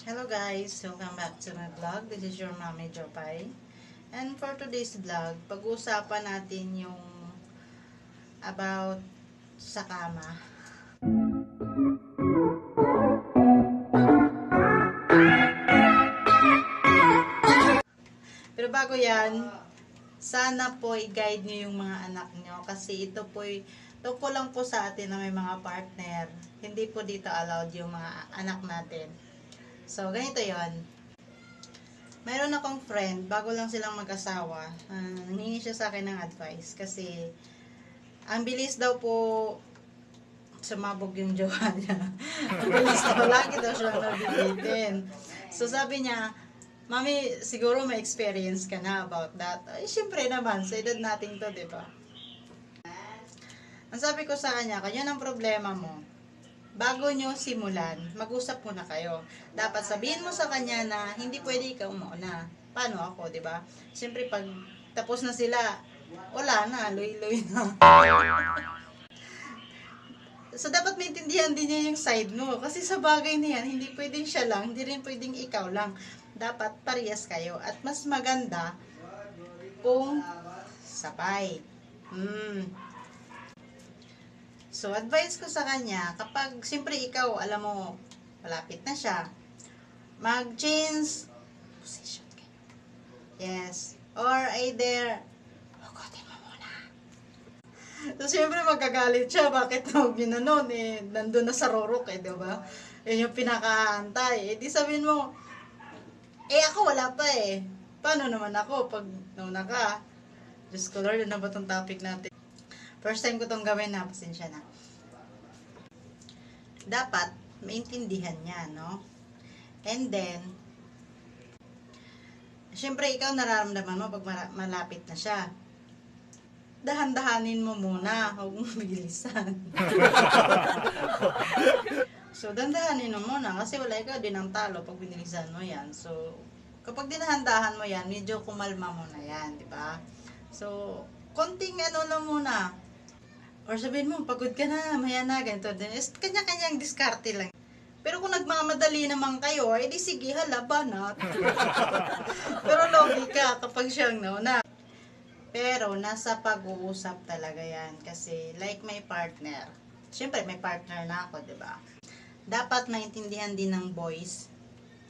Hello guys, welcome back to my vlog. This is your Mami Jopay. And for today's vlog, pag-uusapan natin yung about sa kama. Pero bago yan, sana po i-guide nyo yung mga anak nyo kasi ito po tungkol lang po sa atin na may mga partner. Hindi po dito allowed yung mga anak natin. So, ganito yon. Mayroon akong friend, bago lang silang mag-asawa, nanghingi siya sa akin ng advice kasi ang bilis daw po sumabog yung jowa niya. Ang bilis daw, lagi daw siya nabibitin. So, sabi niya, Mami, siguro may experience ka na about that. Ay, syempre naman, sa edad natin to, di ba? Ang sabi ko sa kanya, kanya ang problema mo. Bago nyo simulan, mag-usap muna kayo. Dapat sabihin mo sa kanya na hindi pwede ikaw mauna. Paano ako, di ba? Siyempre, pag tapos na sila, wala na, luy-luy na. So, dapat maintindihan din niya yung side mo. Kasi sa bagay na yan, hindi pwedeng siya lang, hindi rin pwedeng ikaw lang. Dapat parehas kayo. At mas maganda kung sabay. So, advice ko sa kanya, kapag siyempre ikaw, alam mo, malapit na siya, mag-change position kayo. Yes. Or either, hugutin mo muna. So, siyempre magkagalit siya. Bakit huwag yun na nun? Nandun na sa rorok diba? Yun yung pinakaantay. Di sabihin mo, ako wala pa Paano naman ako pag nauna ka? Diyos ko Lord, ano ba itong topic natin? First time ko itong gawin na, pasensya na. Dapat, maintindihan niya, no? And then, syempre, ikaw nararamdaman mo pag malapit na siya. Dahan-dahanin mo muna, huwag mong bilisan. So, dahan-dahanin mo muna, kasi wala ikaw din ang talo pag binilisan mo yan. So, kapag dinahan-dahan mo yan, medyo kumalma mo na yan, di ba? So, konting lang muna. Or sabihin mo, pagod ka na, maya na, ganito. Kanya-kanyang diskarte lang. Pero kung nagmamadali naman kayo, di sige, banat. Pero logika kapag siyang nauna. Pero nasa pag-uusap talaga yan. Kasi like my partner. Siyempre, may partner na ako, diba? Dapat maintindihan din ng boys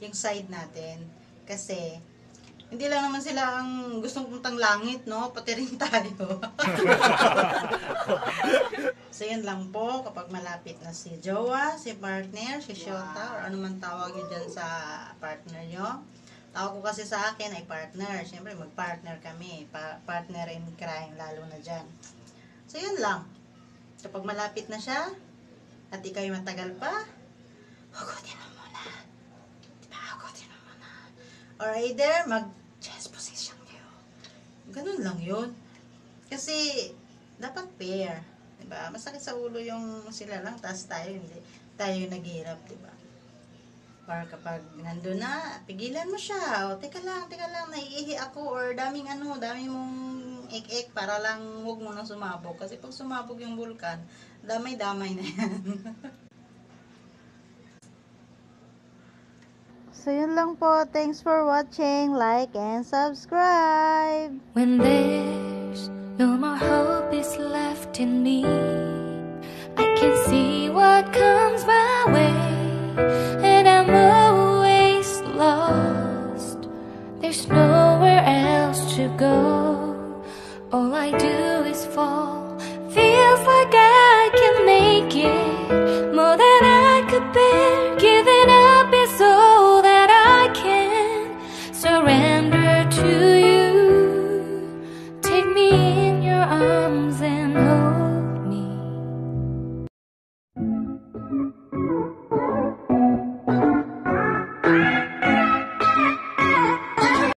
yung side natin. Kasi, hindi lang naman sila ang gustong puntang langit, no? Pati rin tayo. So, yun lang po. Kapag malapit na si jowa, si partner, si shota, or ano man tawag nyo dyan sa partner nyo. Tawag ko kasi sa akin ay partner. Siyempre, mag-partner kami. Partner in crime, lalo na dyan. So, yun lang. Kapag malapit na siya, at ikaw matagal pa, hugutin mo muna. Diba? Hugutin mo muna. Or either, mag-chest position kayo. Ganun lang yun. Kasi, dapat pair. Diba? Masakit sa ulo yung sila lang, tas tayo, hindi. Tayo yung naghihirap, diba? Or kapag nandun na, pigilan mo siya. O, teka lang, naiihi ako. Or daming mong ik-ik para lang huwag mo nang sumabog. Kasi pag sumabog yung vulkan, damay-damay na yan. So, yun lang po. Thanks for watching. Like and subscribe. When there's no more hope is left in me, I can see what comes my way, and I'm always lost. There's nowhere else to go. All I do is fall. Feels like I can make it.